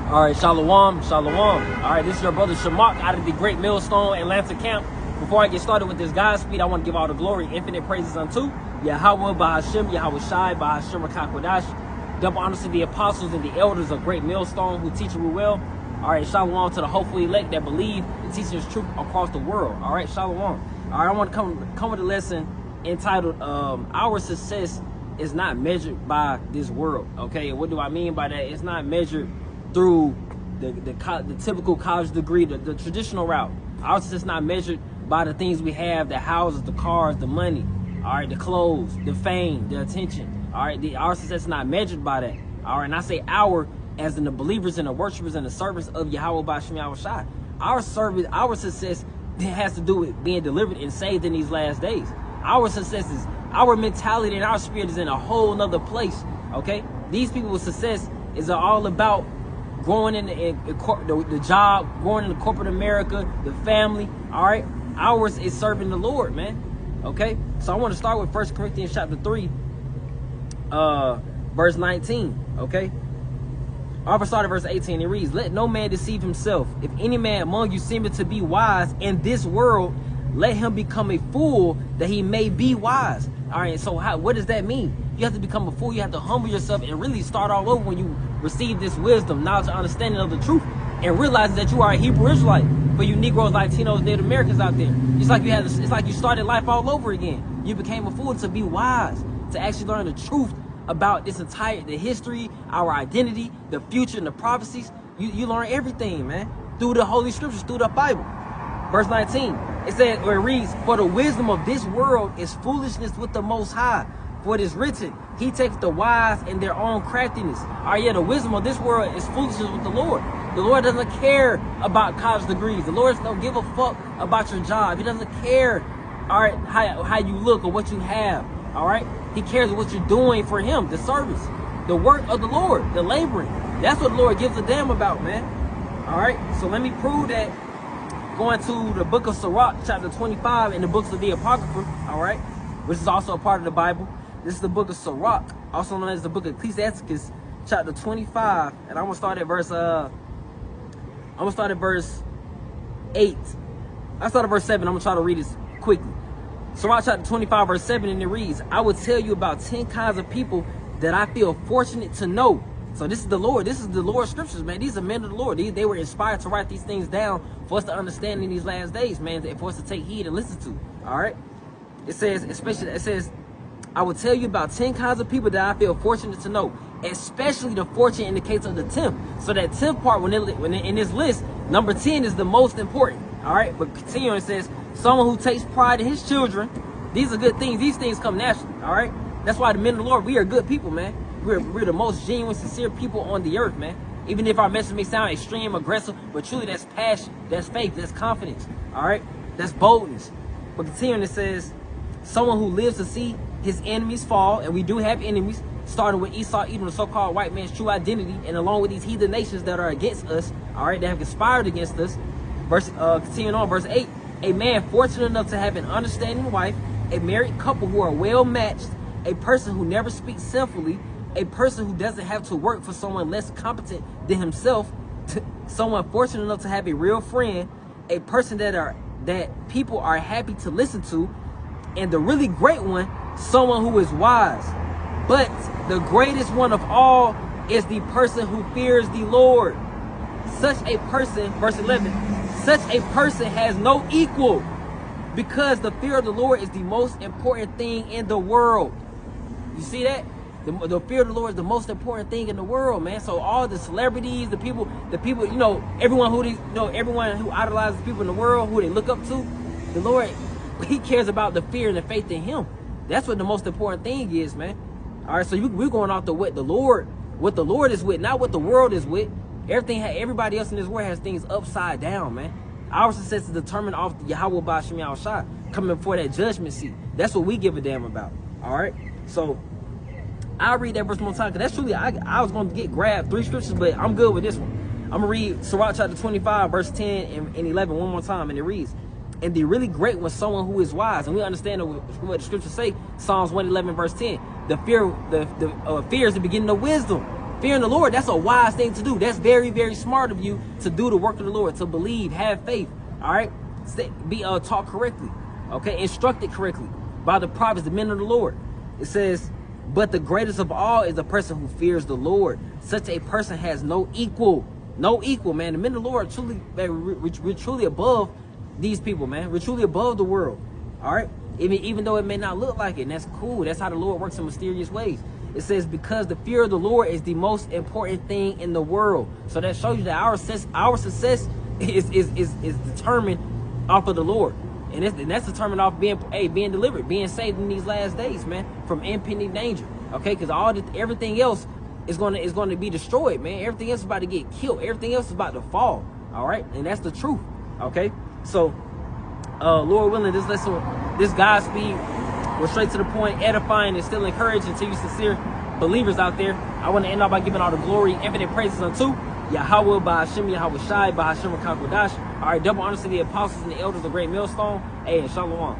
All right, Shalom, Shalom. All right, this is your brother Shamak out of the Great Millstone Atlanta camp. Before I get started with this Godspeed, I want to give all the glory, infinite praises unto Yahweh, Bahashem, Yahweh Shai, Bahashem, Rakakwadash. Double honors to the apostles and the elders of Great Millstone who teach you well. All right, Shalom to the hopefully elect that believe and teach this truth across the world. All right, Shalom. All right, I want to come with a lesson entitled Our Success is Not Measured by This World. Okay, what do I mean by that? It's not measured through the typical college degree, the traditional route. Our success is not measured by the things we have, the houses, the cars, the money, all right, the clothes, the fame, the attention. All right, our success is not measured by that. All right, and I say our as in the believers and the worshipers and the servants of Yahweh B'Shem Yahweh Shai. Our service, our success has to do with being delivered and saved in these last days. Our success is, our mentality and our spirit is in a whole nother place. Okay, these people's success is all about growing in the job, growing in the corporate America, the family. All right, ours is serving the Lord, man. Okay, so I want to start with 1 Corinthians chapter 3, verse 19. Okay, I'll start at verse 18. It reads, "Let no man deceive himself. If any man among you seemeth to be wise in this world, let him become a fool that he may be wise." All right, so what does that mean? You have to become a fool. You have to humble yourself and really start all over when you receive this wisdom, knowledge, and understanding of the truth, and realize that you are a Hebrew Israelite. For you Negroes, Latinos, Native Americans out there, it's like you started life all over again. You became a fool to be wise, to actually learn the truth about the history, our identity, the future, and the prophecies. You learn everything, man, through the Holy Scriptures, through the Bible. Verse 19, it says, or it reads, "For the wisdom of this world is foolishness with the Most High. For it is written, He taketh the wise in their own craftiness." All right, yeah, the wisdom of this world is foolishness with the Lord. The Lord doesn't care about college degrees. The Lord don't give a fuck about your job. He doesn't care, all right, how you look or what you have. All right, He cares what you're doing for Him, the service, the work of the Lord, the laboring. That's what the Lord gives a damn about, man. All right, so let me prove that. Going to the book of Sirach, chapter 25, in the books of the Apocrypha, all right, which is also a part of the Bible. This is the book of Sirach, also known as the book of Ecclesiasticus, chapter 25, and I'm gonna start at verse 8. I started verse 7. I'm gonna try to read this quickly. Sirach chapter 25, verse 7, and it reads, "I will tell you about 10 kinds of people that I feel fortunate to know." So this is the Lord. This is the Lord's scriptures, man. These are men of the Lord. They were inspired to write these things down for us to understand in these last days, man, for us to take heed and listen to. All right. It says, "I will tell you about 10 kinds of people that I feel fortunate to know, especially the fortune in the case of the 10th." So that 10th part, when in this list, number 10 is the most important. All right. But continuing, it says, "Someone who takes pride in his children." These are good things. These things come naturally. All right. That's why the men of the Lord, we are good people, man. We're the most genuine, sincere people on the earth, man. Even if our message may sound extreme, aggressive, but truly that's passion, that's faith, that's confidence, all right? That's boldness. But continuing, it says, "Someone who lives to see his enemies fall," and we do have enemies, starting with Esau, Edom, the so-called white man's true identity, and along with these heathen nations that are against us, all right, that have conspired against us. Continuing on, verse 8, "A man fortunate enough to have an understanding wife, a married couple who are well matched, a person who never speaks sinfully, a person who doesn't have to work for someone less competent than himself, someone fortunate enough to have a real friend, a person that people are happy to listen to, and the really great one, someone who is wise. But the greatest one of all is the person who fears the Lord. Such a person," verse 11, "such a person has no equal, because the fear of the Lord is the most important thing in the world." You see that? The fear of the Lord is the most important thing in the world, man. So all the celebrities, the people, everyone who idolizes people in the world, who they look up to, the Lord, He cares about the fear and the faith in Him. That's what the most important thing is, man. All right, so we're going off what the Lord is with, not what the world is with. Everybody else in this world has things upside down, man. Our success is determined off the Yahweh B'Shem Yahweh Shai coming for that judgment seat. That's what we give a damn about. All right, so I'll read that verse one more time, because that's truly, I was going to grab 3 scriptures, but I'm good with this one. I'm going to read Sirach chapter 25, verse 10 and 11 one more time, and it reads, "And the really great was someone who is wise." And we understand what the scriptures say, Psalms 111, verse 10. The fear is the beginning of wisdom. Fearing the Lord, that's a wise thing to do. That's very, very smart of you to do the work of the Lord, to believe, have faith, all right? Be taught correctly, okay? Instructed correctly by the prophets, the men of the Lord. It says, but the greatest of all is the person who fears the Lord. Such a person has no equal. No equal, man. The men of the Lord are truly, man, we're truly above these people, man. We're truly above the world, all right? Even though it may not look like it, and that's cool. That's how the Lord works in mysterious ways. It says, because the fear of the Lord is the most important thing in the world. So that shows you that our success is determined off of the Lord. And that's determined off being delivered, being saved in these last days, man, from impending danger. Okay, because everything else is going to be destroyed, man. Everything else is about to get killed. Everything else is about to fall. All right, and that's the truth. Okay, so Lord willing, this lesson, this Godspeed, was straight to the point, edifying, and still encouraging to you sincere believers out there. I want to end off by giving all the glory, infinite praises unto Yahweh, by Hashem, Yahweh Shai, by Hashem, Kakodash. All right, double honors to the apostles and the elders of Great Millstone. Hey, and Shalom.